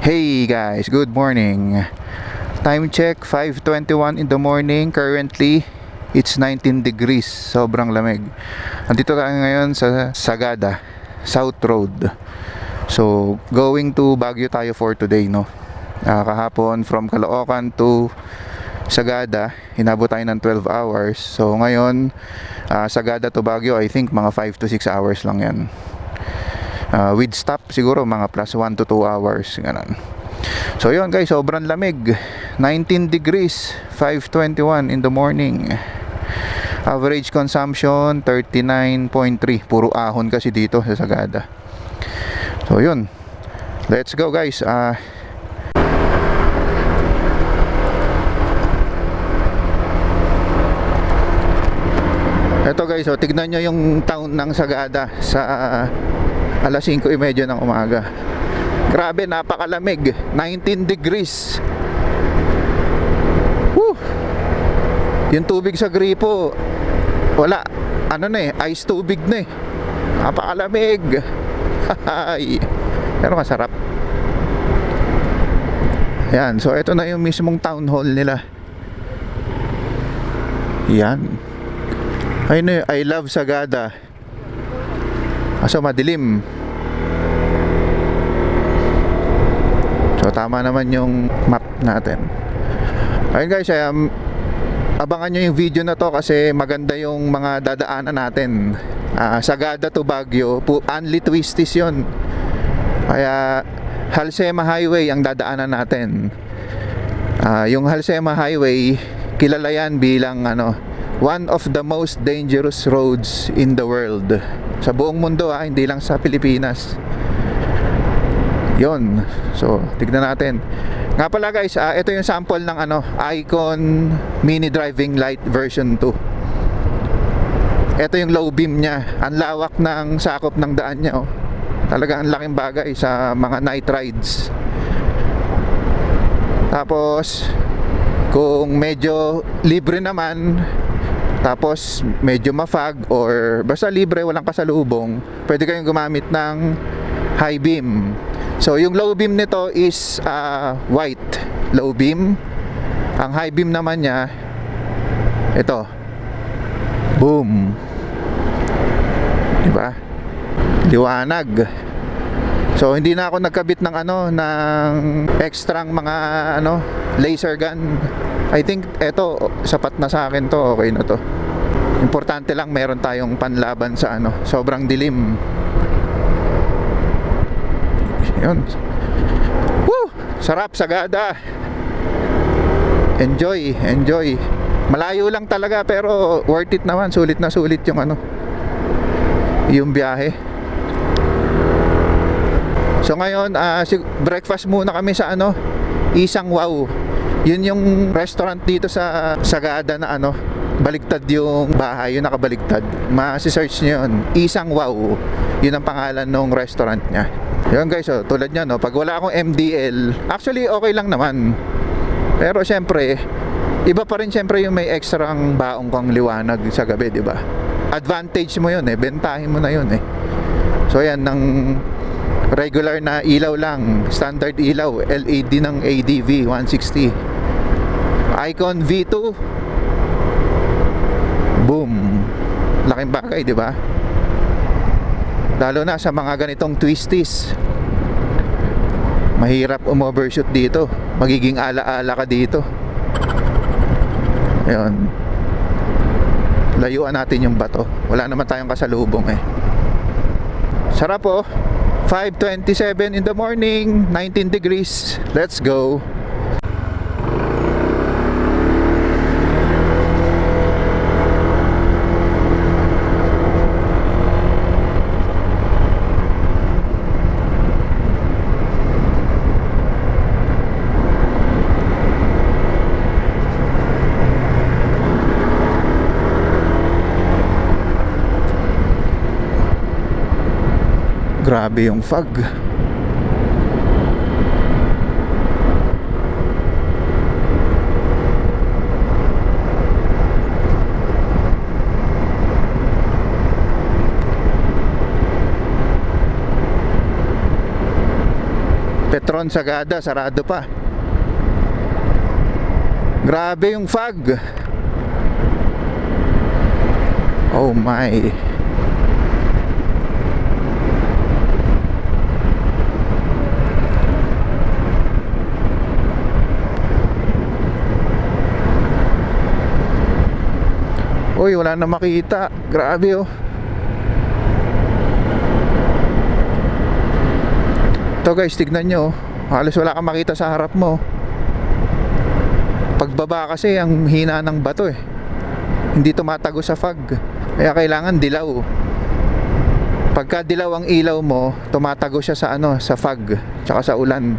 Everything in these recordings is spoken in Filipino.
Hey guys, good morning. Time check, 5:21 in the morning. Currently, it's 19 degrees. Sobrang lamig. Andito tayo ngayon sa Sagada, South Road. So, going to Baguio tayo for today, no? Kahapon from Caloocan to Sagada, hinabot tayo ng 12 hours. So, ngayon, Sagada to Baguio, I think mga 5 to 6 hours lang yan. With stop siguro mga plus 1 to 2 hours ganun. So yun guys, sobrang lamig. 19 degrees, 5:21 in the morning. Average consumption 39.3. Puro ahon kasi dito sa Sagada. So yun, let's go guys. Eto guys, tignan nyo yung town ng Sagada sa alas 5:30 ng umaga. Grabe, napakalamig. 19 degrees. Woo! Yung tubig sa gripo, wala. Ano na ice tubig na Napakalamig. Pero masarap. Yan, so ito na yung mismong town hall nila. Yan. Ayun, I love Sagada. So madilim. So tama naman yung map natin. Ayun guys, abangan nyo yung video na to kasi maganda yung mga dadaanan natin. Sagada to Baguio, only twisties yun. Kaya Halsema Highway ang dadaanan natin. Yung Halsema Highway, kilala yan bilang one of the most dangerous roads in the world. Sa buong mundo hindi lang sa Pilipinas. Yon. So, tignan natin. Nga pala guys, ito yung sample ng Icon Mini Driving Light version 2. Ito yung low beam niya. Ang lawak ng sakop ng daan niya. Talaga ang laking bagay sa mga night rides. Tapos, kung medyo libre naman, tapos medyo ma-fog or basta libre, walang pasalubong, pwede kayong gumamit ng high beam. So yung low beam nito is white low beam. Ang high beam naman niya, ito, boom, diba? Liwanag. So hindi na ako nagkabit ng ng extrang mga laser gun. I think eto sapat na sa akin to, okay na to. Importante lang meron tayong panlaban sa sobrang dilim. Yun. Woo! Sarap Sagada. Enjoy, enjoy. Malayo lang talaga pero worth it naman, sulit na sulit yung yung biyahe. So ngayon, breakfast muna kami sa Isang Wow. Yun yung restaurant dito sa Sagada na baligtad yung bahay, yung nakabaligtad. Ma-search nyo yun, Isang Wow. Yun ang pangalan ng restaurant niya. Yun guys, tulad niya pag wala akong MDL, actually okay lang naman. Pero syempre, iba pa rin syempre yung may extrang baong kang liwanag sa gabi, di ba? Advantage mo yun bentahin mo na yun So yan, ng regular na ilaw lang, standard ilaw, LED ng ADV 160. Icon V2. Boom. Laking bagay, di ba? Lalo na sa mga ganitong twisties. Mahirap overshoot dito. Magiging ala-ala ka dito. Ayun. Layuan natin yung bato. Wala naman tayong kasalubong Sarap 5:27 in the morning, 19 degrees. Let's go. Grabe yung fog. Petron Sagada, sarado pa. Grabe yung fog. Oh my. Uy, wala na makita. Grabe oh. Ito guys, tignan nyo. Halos wala kang makita sa harap mo. Pagbaba kasi, ang hina ng bato eh. Hindi tumatago sa fog. Kaya kailangan dilaw. Pagka dilaw ang ilaw mo, tumatago siya sa ano, sa fog, tsaka sa ulan.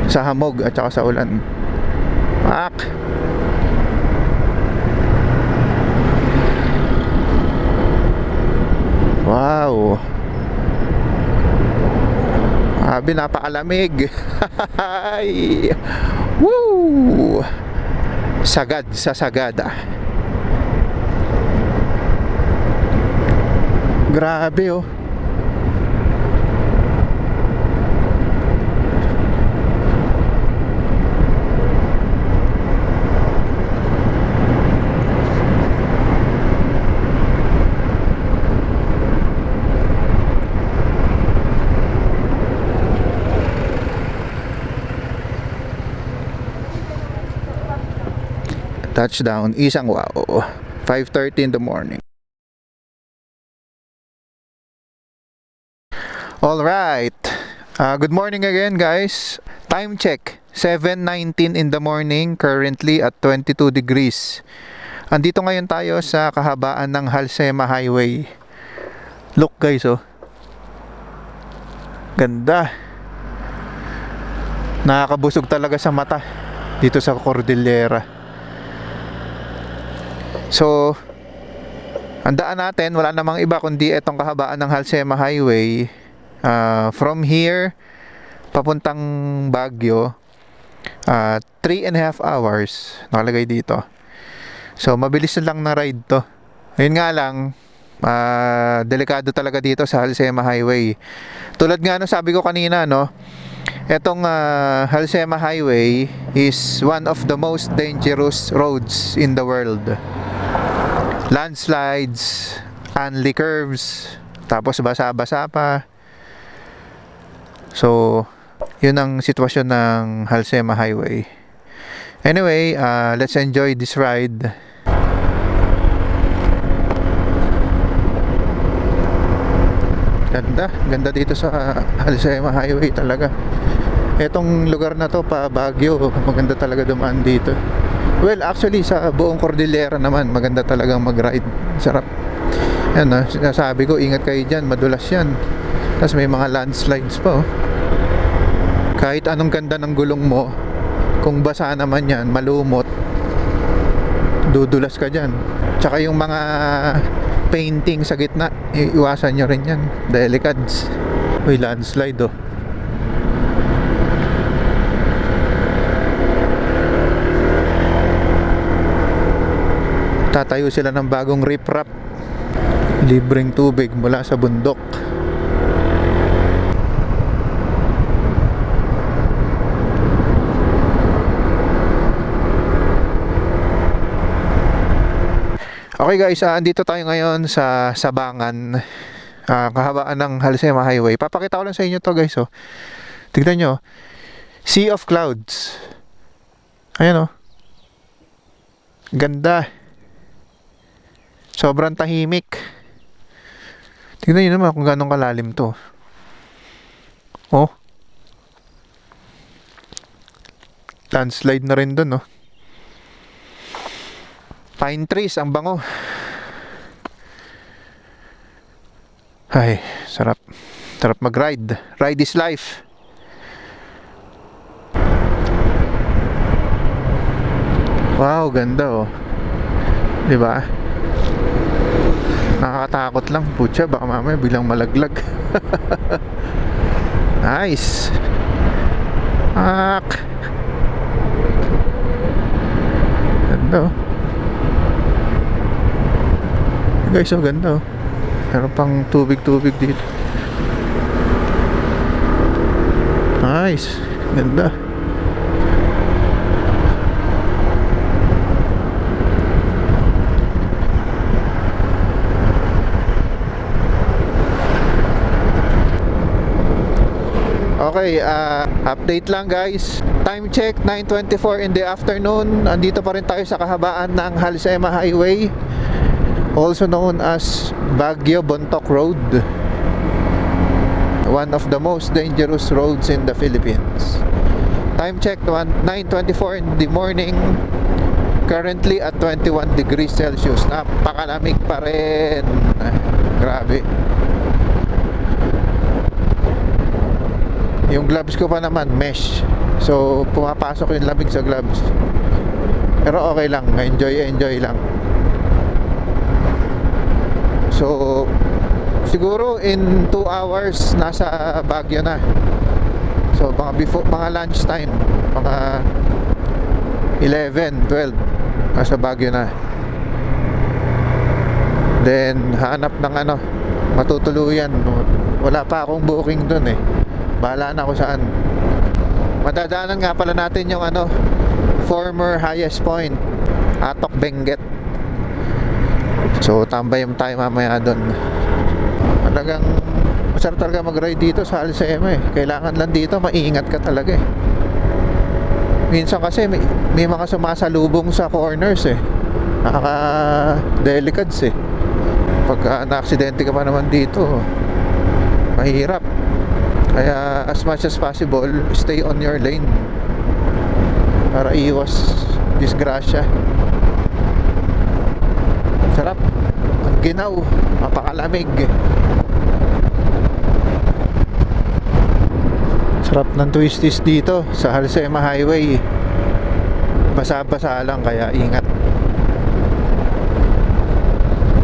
Sa hamog at tsaka sa ulan. Pak! Wow. Sabi, napakalamig. Woo! Sagad sa Sagada. Grabe oh. Touchdown, Isang Wow. 5:30 in the morning. All right. Good morning again, guys. Time check. 7:19 in the morning, currently at 22 degrees. Andito ngayon tayo sa kahabaan ng Halsema Highway. Look guys, oh. Ganda. Nakakabusog talaga sa mata dito sa Cordillera. So, ang daan natin, wala namang iba kundi itong kahabaan ng Halsema Highway. From here, papuntang Baguio, 3.5 hours nakalagay dito. So, mabilis lang na ride to. Ayun nga lang, delikado talaga dito sa Halsema Highway. Tulad nga no, sabi ko kanina, no, etong Halsema Highway is one of the most dangerous roads in the world. Landslides, unli curves, tapos basa-basa pa. So, yun ang sitwasyon ng Halsema Highway. Anyway, let's enjoy this ride. Ganda dito sa Halsema Highway talaga. Etong lugar na to, pa Baguio, maganda talaga dumaan dito. Well, actually sa buong Cordillera naman maganda talagang mag-ride. Sarap. Yan na, sinasabi ko, ingat kayo dyan, madulas yan. Tapos may mga landslides pa oh. Kahit anong ganda ng gulong mo, kung basa naman yan, malumot, dudulas ka dyan. Tsaka yung mga painting sa gitna, iwasan nyo rin yan. Delicads. Uy, landslide oh. Tatayo sila ng bagong riprap. Libreng tubig mula sa bundok. Okay guys, andito tayo ngayon sa Sabangan, kahabaan ng Halsema Highway. Papakita ko lang sa inyo to guys oh. Tignan nyo, sea of clouds. Ayan oh. Ganda. Sobrang tahimik. Tignan nyo naman kung gano'ng kalalim to. Oh. Landslide na rin dun, oh. Pine trees, ang bango. Ay, sarap. Sarap mag-ride. Ride is life. Wow, ganda, oh. Diba? Nakakatakot lang. Putya, baka mamaya bilang malaglag. Nice. Ganda oh. Guys, oh ganda oh. Meron pang tubig-tubig dito. Nice. guys. Ganda. Okay, update lang guys. Time check, 9:24 in the afternoon. Andito pa rin tayo sa kahabaan ng Halsema Highway, also known as Baguio Bontoc Road. One of the most dangerous roads in the Philippines. Time check, 9:24 in the morning. Currently at 21 degrees Celsius. Napakalamig pa rin. Grabe. Yung gloves ko pa naman mesh, so pumapasok yung lamig sa gloves, pero okay lang, enjoy lang. So siguro in 2 hours nasa Baguio na. So mga lunch time, mga 11, 12, nasa Baguio na. Then hanap ng matutuluyan. Wala pa akong booking dun eh. Bahala na ako saan. Madadaanan nga pala natin yung former highest point, Atok Benguet. So tambay tayo mamaya doon. Talagang masarap talaga mag-ride dito sa Halsema eh. Kailangan lang dito maingat ka talaga eh. Minsan kasi may mga sumasalubong sa corners eh. Nakaka-delicates eh. Pag na-aksidente ka pa naman dito, mahirap. Kaya as much as possible, stay on your lane para iwas disgrasya. Sarap. Ang ginaw, mapakalamig. Sarap ng twisties dito sa Halsema Highway. Basa-basa lang, kaya ingat.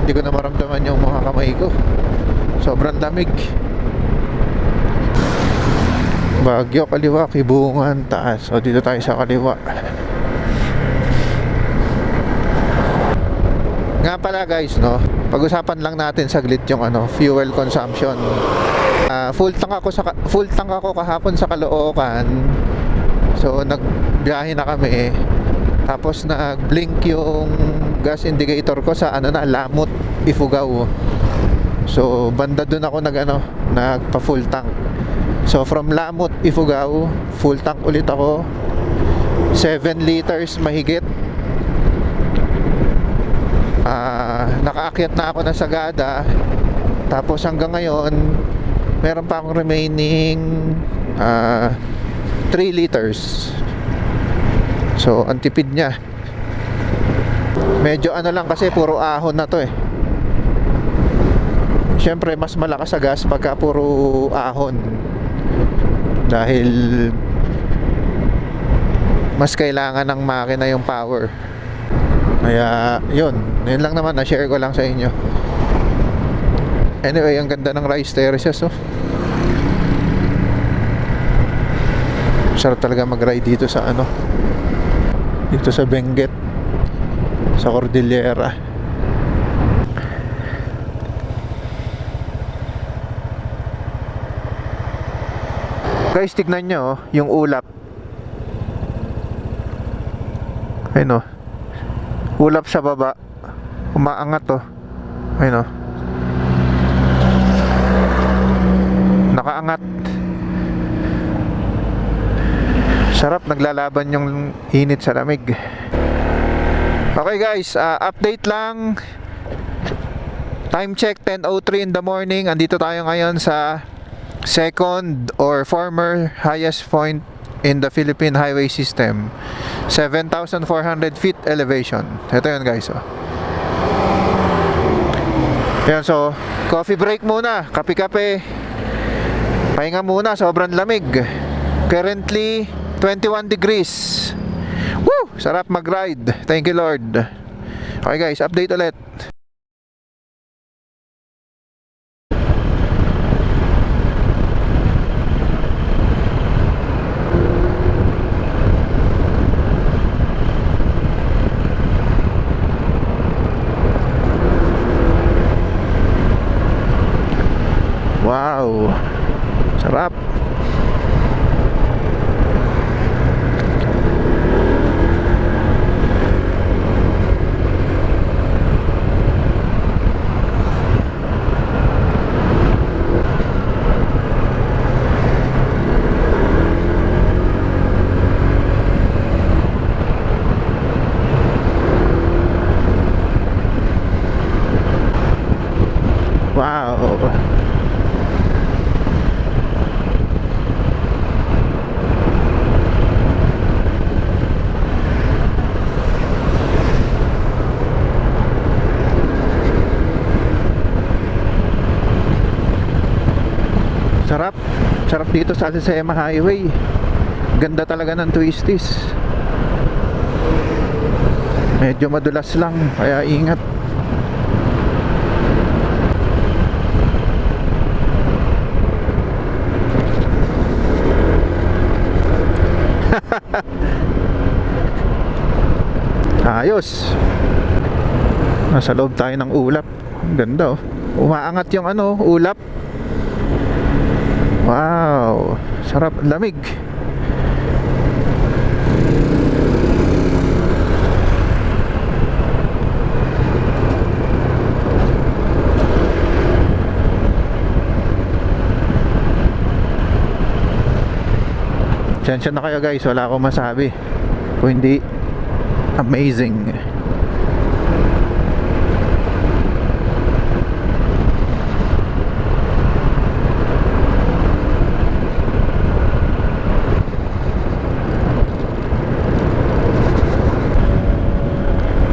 Hindi ko na maramdaman yung mga kamay ko. Sobrang lamig. Baguio, kaliwa, Kibungan, taas. O dito tayo sa kaliwa. Nga pala guys, pag-usapan lang natin saglit yung fuel consumption. Full tank ako kahapon sa Caloocan. So nagbiyahe na kami. Tapos nag-blink yung gas indicator ko sa Lamut, Ifugao. So banda doon ako nagpa full tank. So from Lamut, Ifugao, full tank ulit ako. 7 liters mahigit. Nakaakyat na ako ng Sagada. Tapos hanggang ngayon meron pa akong remaining 3 liters. So ang tipid niya. Medyo lang kasi puro ahon na to eh. Siyempre mas malakas sa gas pagka puro ahon, dahil mas kailangan ng makina yung power. Kaya yun lang naman, na-share ko lang sa inyo. Anyway, ang ganda ng rice terraces sarap talaga mag-ride dito sa dito sa Benguet, sa Cordillera. Guys, tignan nyo yung ulap. Ayun ulap sa baba, umaangat ayun nakaangat. Sarap, naglalaban yung init sa lamig. Okay guys, update lang. Time check, 10:03 in the morning. Andito tayo ngayon sa second or former highest point in the Philippine highway system, 7,400 feet elevation. Ito yun guys Yan, so coffee break muna, kape-kape, pahinga muna, sobrang lamig. Currently 21 degrees. Woo! Sarap mag-ride. Thank you Lord. Okay guys, update ulit. Wow, sarap. Sarap. Sarap dito sa Alsema Highway. Ganda talaga ng twisties. Medyo madulas lang, kaya ingat. Ayos. Nasa loob tayo ng ulap. Ang ganda, oh. Umaangat yung ulap. Wow, sarap, lamig. Sensya na kayo guys, wala akong masabi kung hindi amazing.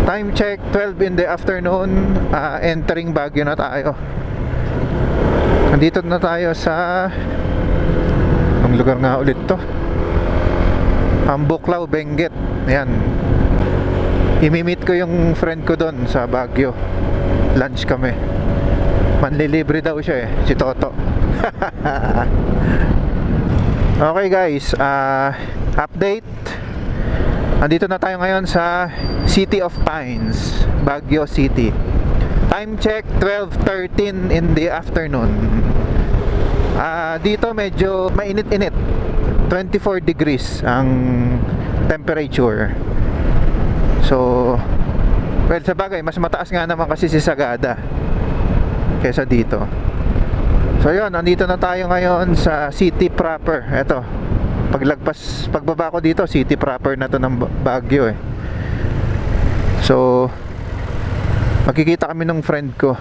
Time check, 12 in the afternoon. Entering Baguio na tayo. Nandito na tayo sa, ang lugar nga ulit to, Buklaw, Benguet. Ayan. Imimit ko yung friend ko doon sa Baguio. Lunch kami. Manlilibre daw siya eh, si Toto. Okay guys, update. Andito na tayo ngayon sa City of Pines, Baguio City. Time check, 12:13 in the afternoon. Dito medyo mainit-init. 24 degrees ang temperature. So, well, sa bagay, mas mataas nga naman kasi si Sagada kesa dito. So yun, andito na tayo ngayon sa city proper. Eto, pagbaba ko dito, city proper na to ng Baguio eh. So, magkikita kami ng friend ko.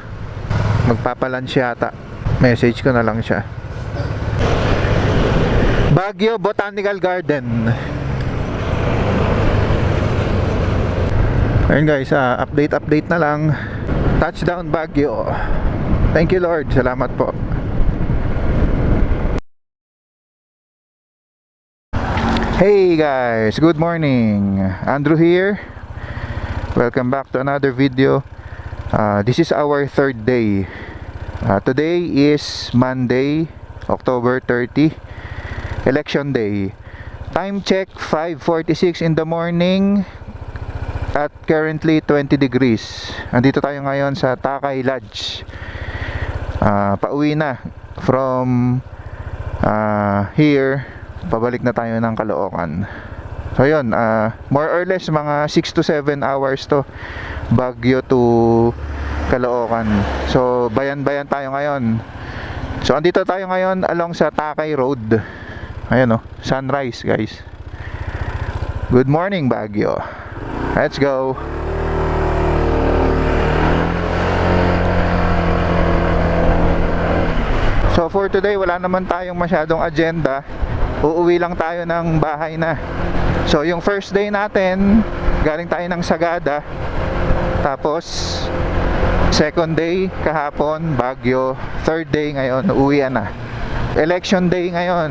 Magpapalunch yata. Message ko na lang siya. Baguio Botanical Garden. Ayun guys, update na lang. Touchdown Baguio. Thank you Lord, salamat po. Hey guys, good morning. Andrew here. Welcome back to another video. This is our third day. Today is Monday, October 30, Election Day. Time check, 5:46 in the morning. At currently 20 degrees. Andito tayo ngayon sa Takay Lodge. Pauwi na from here. Pabalik na tayo ng Caloocan. So yun, more or less mga 6 to 7 hours to, Baguio to Caloocan. So bayan-bayan tayo ngayon. So andito tayo ngayon along sa Takay Road. Ayun, sunrise guys. Good morning Baguio. Let's go. So for today, wala naman tayong masyadong agenda. Uuwi lang tayo ng bahay na. So yung first day natin, galing tayo ng Sagada. Tapos second day kahapon, Baguio. Third day ngayon, uwian na. Election day ngayon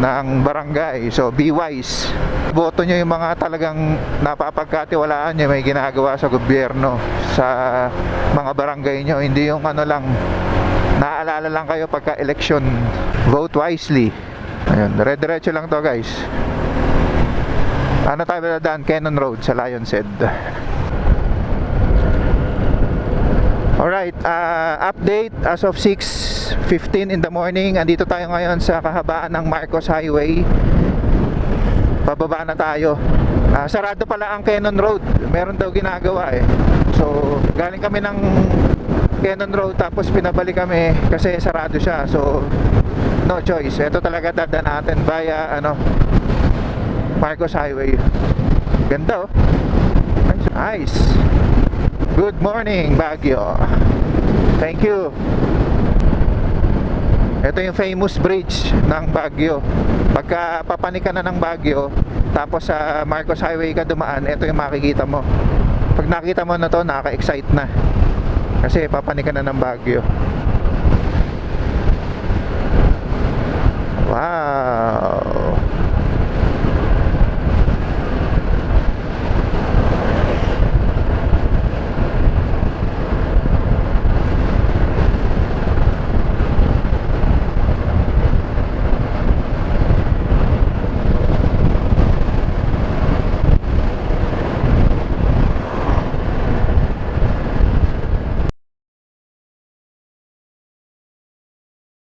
ng barangay. So be wise. Boto nyo yung mga talagang napapagkatiwalaan nyo, may ginagawa sa gobyerno, sa mga barangay nyo. Hindi yung lang, naaalala lang kayo pagka election. Vote wisely. Ayun, dire-diretso lang to guys. Ano tayo dadaan? Cannon Road sa Lion's Head. Alright, update as of 6:15 in the morning. Andito tayo ngayon sa kahabaan ng Marcos Highway. Pababa na tayo. Sarado pala ang Cannon Road. Meron daw ginagawa eh. So galing kami ng Cannon Road, tapos pinabalik kami kasi sarado siya. So no choice. Ito talaga dadaan natin via Marcos Highway. Ganda oh. Nice. Good morning Baguio. Thank you. Ito yung famous bridge ng Baguio. Pagka papanik ka na ng Baguio, tapos sa Marcos Highway ka dumaan, ito yung makikita mo. Pag nakita mo na to, nakaka-excite na. Kasi papanik ka na ng Baguio.